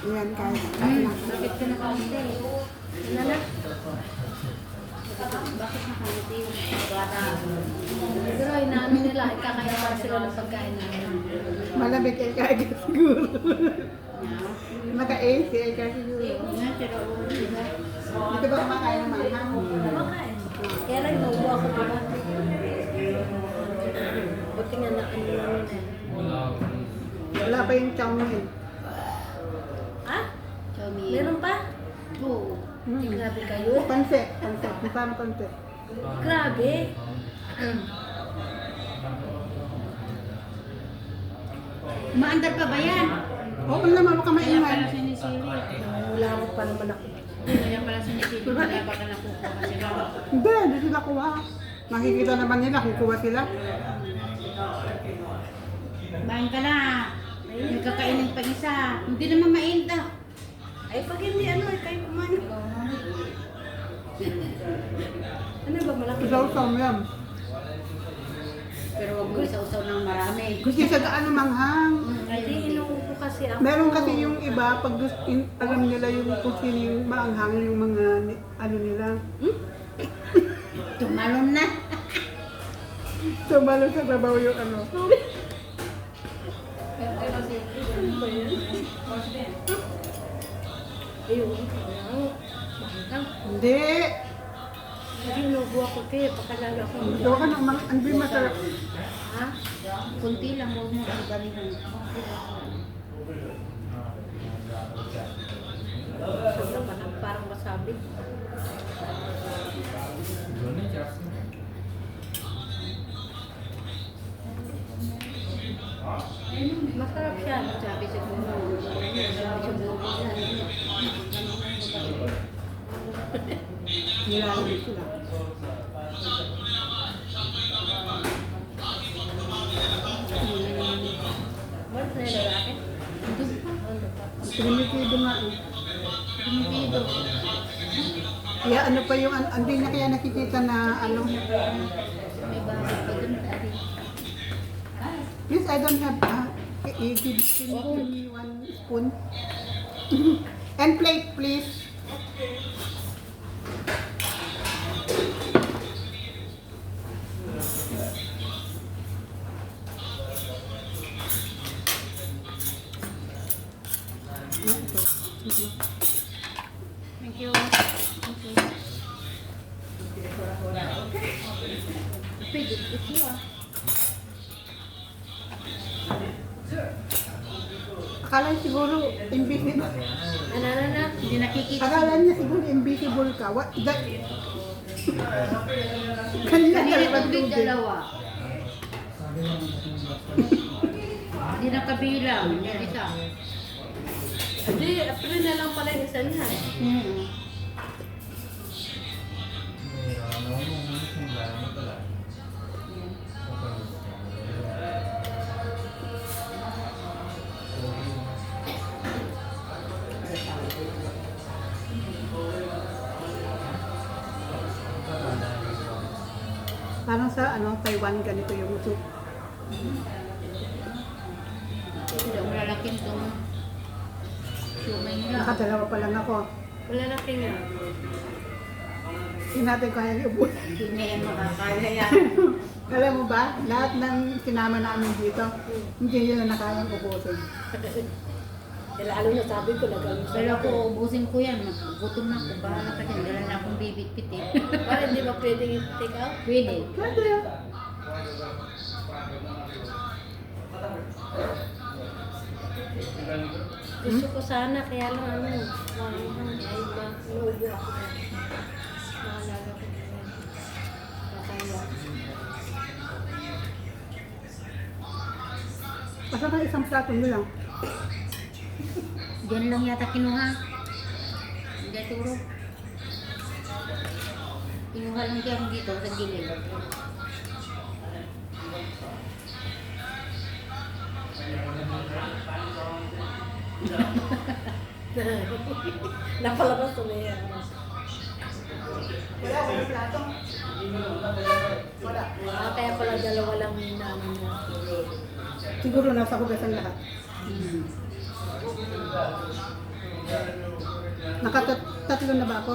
Yan, kahit. Bakit ka nakaunti? Ano na? Bakit nakaunti? Pero inaano nila, ikakaya sila ng pagkain namin. Malamig ay kaya siguro. Naka-AC ay kaya siguro. Pero sila. Hindi ba kumakain ng manghang? Kumakain. Kaya lang naubo ako diba? Buti nga na ano namin eh. Wala pa yung chowmin. Ha? Meron pa? Oo. Grabe kayo. Pansit. Masama pansit. Grabe. Maandar pa ba yan? Oo naman, baka Kaya pala maingat. sinisili. Wala ko pa naman ako. Kaya pala sinisili. Wala baka nakukuha sila. Hindi sila kuha. Makikita naman nila kung kuha sila. Bahin ka na. Nagkakainin pa isa. Hindi naman mainta. Ay, pag hindi ano, kayo kumain. Ano ba, malaki? Usaw-usaw mo yan. Pero huwag mo isa-usaw ng marami. Gusto sa daan ng manghang. Hindi, inuupo kasi ako. Meron kasi yung iba, pag alam nila yung kung sino yung maanghang, yung mga ano nila. Tumalon na. Sumalo sa trabaho yung ano. Ayun. Hindi. Hindi, inuupo ako kayo. Pakalala ko. Gawa ka ng mga, hindi masarap. Ha? Kunti lang. Huwag mo ang damihan. Sobrang parang wasabi. Masarap siya. Sabi sa gulo. Sabi sa gulo. Nilalagay sila. Mas na yung lalaki? Primitido nga eh. Tumipido. Kaya ano pa yung, hindi na kaya nakikita na ano. May bakit pa dun. Please, I don't have, give me 1 spoon. And plate, please. Thank you. Pwede, ito ah. Akala niya siguro invisible. Ano? Hindi nakikita. Akala niya siguro invisible ka. What? Kanina Kanina talaga tubig tubig. dalawa. Hindi nakabilang. Yung isa. Hindi, April na lang pala yung isa niya. Parang sa ano, Taiwan ganito yung soup. Hindi ako lalaking itong sumay nila. Nakadalawa pa lang ako. Wala na tingin. Hindi natin kaya iubos. Hindi na yan makakaya yan. Alam mo ba, lahat ng sinama namin dito, hindi nila na kayang ubusin. Lalo na sabi ko, nagawin Pero ako, ubusin ko yan. Gutom na ako. Bahala ka dyan. Dala na akong bibit-pit eh. Para hindi ba pwedeng i-take out? Pwede. Pwede. Gusto ko sana, kaya lang ano, ay ma-nubo ako. Naalala ko din. Kakaya. Basta ka isang plato nyo lang. Diyan lang yata kinuha. Hindi turo. Kinuha lang diyan dito sa gilid. Napalabas ko na yan. Wala, wala plato. Wala. Kaya pala dalawa lang yung namin na. Siguro nasa hugasan lahat. Nakatatlo na ba ako?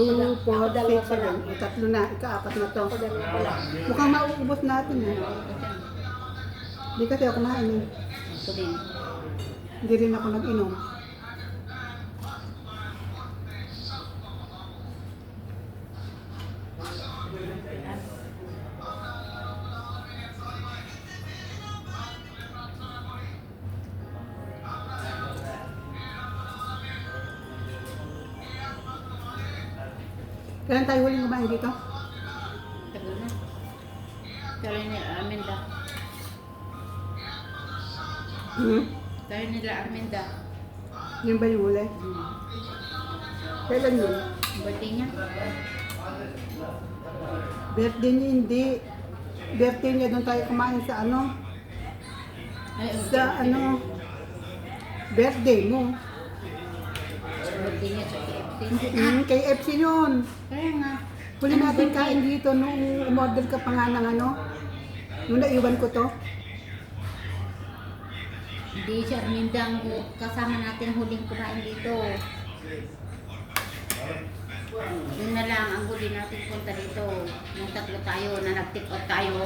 2, 4, 6, 7. O, tatlo na. Ika-apat na to. Ako dalawa pala. Mukhang mauubos natin eh. Hindi kasi ako kumain eh. Ako din. Hindi rin ako nag-inom. Kailan tayo huling kumain dito? Tagal na. Kaya nila Arminda. Kaya nila Arminda. Yun ba yung huli? Kailan yun? Birthday niya. Birthday niya hindi. Birthday niya doon tayo kumain sa ano? Ay, Sa ano? Birthday mo. birthday niya sa KFC. Kay FC yun. Kaya nga. Huli natin kain dito nung umorder ka pa nga ng ano. Nung naiwan ko to. Hindi si Arminda ang kasama natin huling kumain dito. Yun na lang ang huli natin punta dito. Yung tatlo tayo na nag-take out tayo.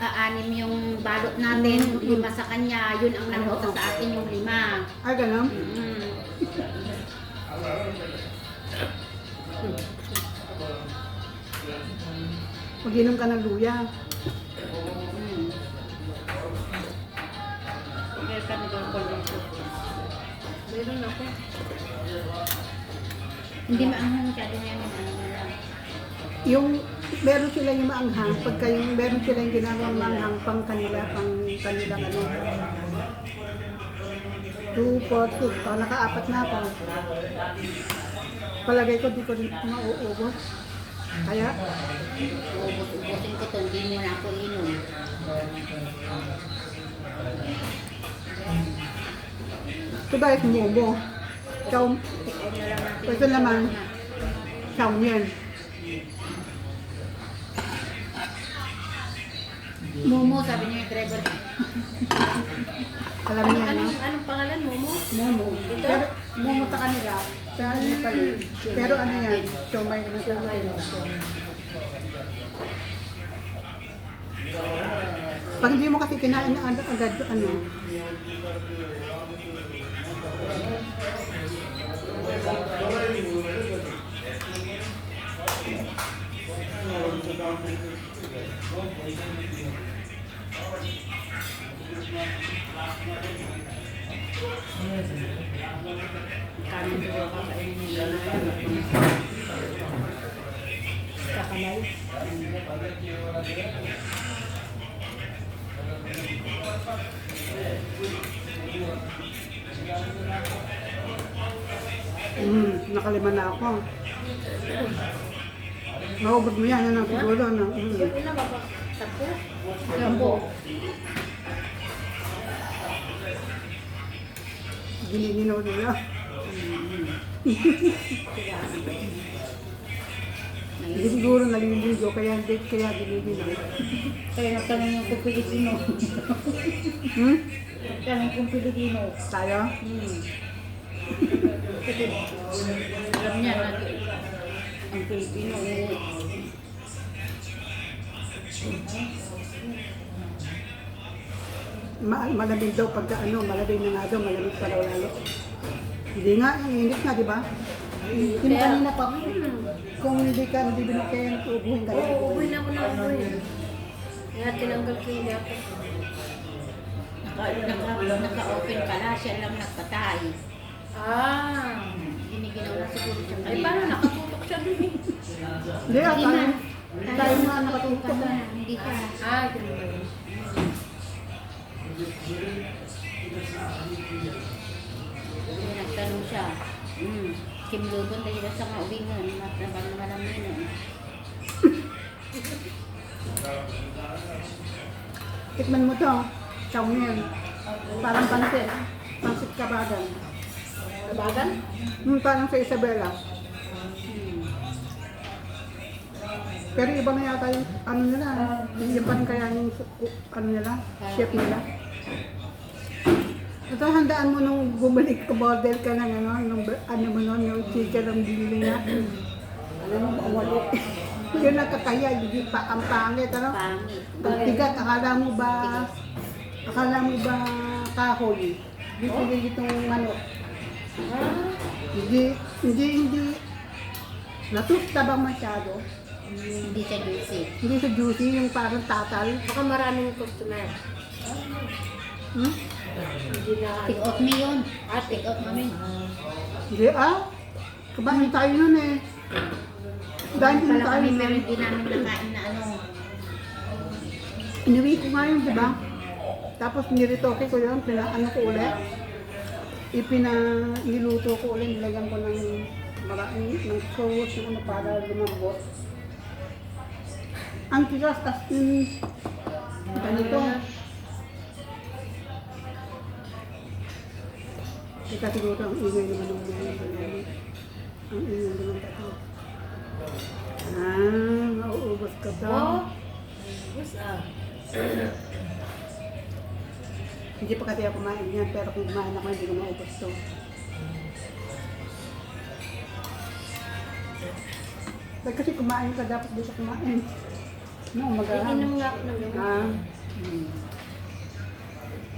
Anim yung balot natin, 5 sa kanya. Yun ang naluto sa akin yung 5. Ay, ganun. Mag-inom ka ng luya. Kaya kami doon ko dito. Meron ako. Hindi maanghang masyado na yan. Ano lang. Yung meron sila yung maanghang, pagka yung meron sila yung ginawang maanghang pang kanilang ano. 2, 4, 6. Oh, naka-4 na ako. Palagay ko di ko rin mauubos. Kaya, Ubus-ubusin ko to, hindi mo na ako inom. ito ba yung momo? Chow, Take out na lang natin. ito naman, chow yan. Momo, sabi niya yung driver. Alam niya, no? Anong pangalan mo mo? Momo. Pero, momo sa kanila. Sa ano pala. Pero ano yan? Siomay na siya. Pag hindi mo kasi kinain na agad ano. Kanin ko ako sa inyo nila na yan. Kakamay. Nakalima na ako. Maubod mo yan, ano, siguro, ano. Yung ina ba? Tapo? Lambo. Giniginaw nila. Hindi siguro naliligo, kaya hindi, kaya giniginaw. Kaya nagtanong yung kung Pilipino. Nagtanong kung Pilipino. Tayo? Alam niya na ang Pilipino. Malamig daw pagka ano, malamig na nga daw, malamig pa daw lalo. Hindi nga, ang init nga, di ba? Yung kanina pa, kung hindi ka, hindi binukay, ubuhin ka na. Oo, ubuhin ako ng ubuhin. Kaya tinanggal ko yung jacket. Naka-open pala, siya lang nagpatay. Ah! Giniginaw na siguro siya Ay, paano nakatutok siya dun eh? Hindi, tayo nga nakatutok na. Hindi siya. Ah, ganun ba yun? Nagtanong siya. Kim Lubon tayo sa mga ubingan. Matnabang naman ang minon. Tikman mo to, chow mein. Parang pansit. Pansit kabagan. Kabagan? Parang sa Isabela. Pero iba na yata yung ano nila. Yung pan kaya yung ano nila, chef nila. Ito, handaan mo nung bumalik ka, border ka ng ano mo nun, yung chicken ang binili na. Alam mo, mawali. Yun ang kakaya, hindi pa ang pangit, ano? Pangit. Ang tigat, akala mo ba kahoy? Hindi itong manok. Hindi. Natusta bang masyado? Hindi siya juicy. Hindi sa juicy, yung parang tatal. Baka maraming customer. Hmm? Hindi na ano. Take out me yun. Take out namin. Hindi kabahin tayo nun eh. Dahil Pala tayo kami nun. pero hindi namin nakain na ano. Inuwi ko nga yun, di ba? Tapos niritoke ko yun, ano ko ulit. Niluto ko ulit, nilagyan ko ng maraming ng sauce, ng ano para lumambot. Ang tigas, as in, ganito. Ika siguro ang ingay naman ng mga ang ingay naman tayo. Mauubos ka ba? Oh, what's up? Hindi pa kasi ako kumain yan, pero kung kumain ako, hindi ko maubos to. Ba't kasi kumain ka, dapat di ka kumain. No, Iinom nga ako ng gamot.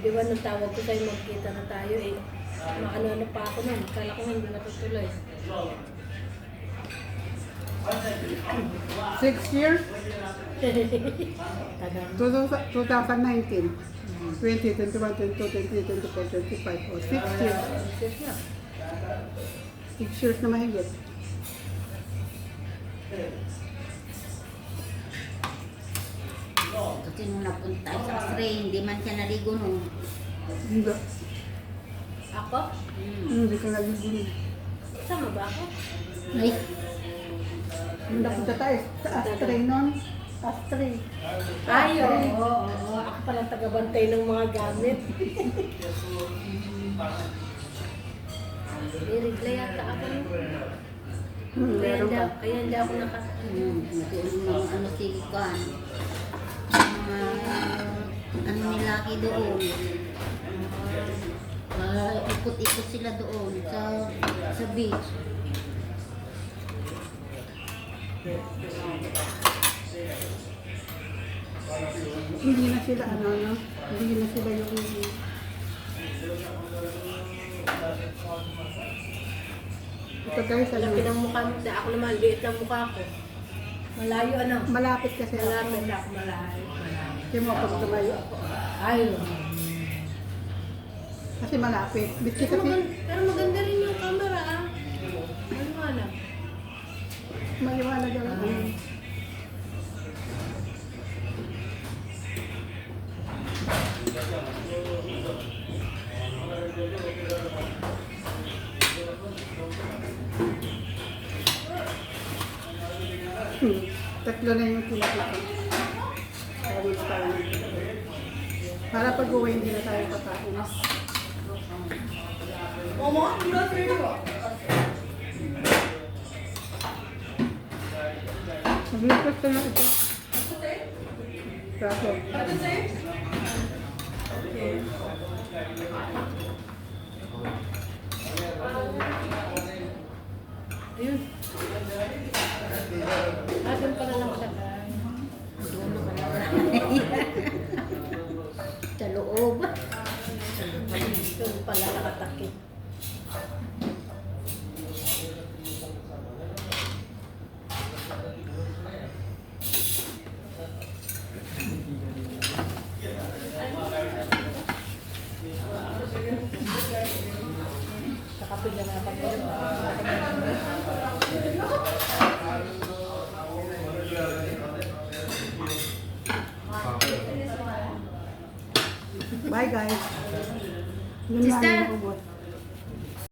Di ba nung tawag ko sa'yo magkita na tayo eh. Maano-ano pa ako nun. Kala ko hindi natutuloy. 6 years? Tagal. 2019. 20, 21, 22, 23, 24, 25. O, 6 years. Sis na. 6 years na mahigit. Kasi nung napunta tayo sa X-ray, hindi man siya naligo nung. Hindi. Ako? Hindi ka nagiging. Sama ba ako? Ay, Nung napunta tayo sa Astray nun. Astray. Ay, oo. Ako palang tagabantay ng mga gamit. May regla yata ako. Meron ka. Kaya hindi ako natulong ng ano si Kwan. Mga ano nilaki doon. Ikot-ikot sila doon sa beach. Hindi na sila hindi na sila yung ito guys, Laki ng mukha mo. Ako naman, liit ng mukha ko. Malayo ano? malapit kasi Malapit ako, malayo. Kaya mo pag tumayo ako. Ay, Kasi malapit. Biski kasi pero maganda rin yung camera ah. Maliwanag. maliwanag ang Tatlo na yung pinakita. Para pag uwi, hindi na tayo patakin. Mag-request ka na ito. Kaso. Ayun. Doon pala nakatagay. Doon na pala. Sa loob. Doon pala nakatakip. Kakapit na nga pag Bye guys. Sister. Yun lang yung